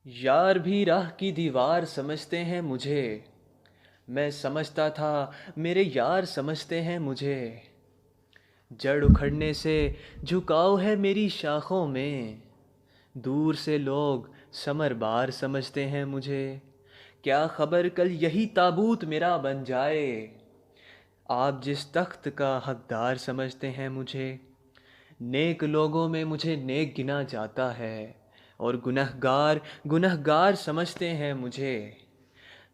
यार भी राह की दीवार समझते हैं मुझे। मैं समझता था मेरे यार समझते हैं मुझे। जड़ उखड़ने से झुकाव है मेरी शाखों में। दूर से लोग समरबार समझते हैं मुझे। क्या खबर कल यही ताबूत मेरा बन जाए। आप जिस तख्त का हकदार समझते हैं मुझे। नेक लोगों में मुझे नेक गिना जाता है। और गुनहगार गुनहगार समझते हैं मुझे।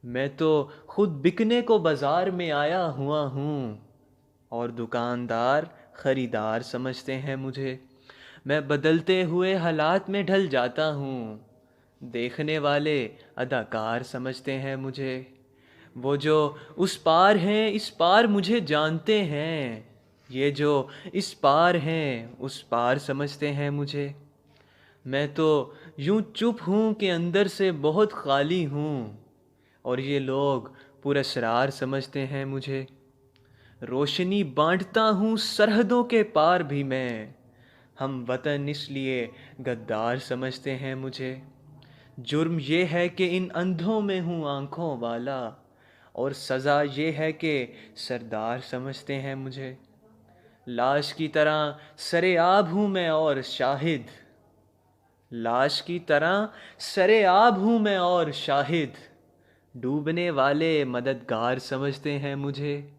मैं तो खुद बिकने को बाजार में आया हुआ हूँ। और दुकानदार खरीदार समझते हैं मुझे। मैं बदलते हुए हालात में ढल जाता हूँ। देखने वाले अदाकार समझते हैं मुझे। वो जो उस पार हैं इस पार मुझे जानते हैं। ये जो इस पार हैं उस पार समझते हैं मुझे। मैं तो यूं चुप हूँ कि अंदर से बहुत खाली हूँ। और ये लोग पुरस्रार समझते हैं मुझे। रोशनी बांटता हूँ सरहदों के पार भी मैं। हम वतन इसलिए गद्दार समझते हैं मुझे। जुर्म ये है कि इन अंधों में हूँ आंखों वाला। और सज़ा ये है कि सरदार समझते हैं मुझे। लाश की तरह सरेआब हूँ मैं और शाहिद। लाश की तरह सरेआब हूँ मैं और शाहिद। डूबने वाले मददगार समझते हैं मुझे।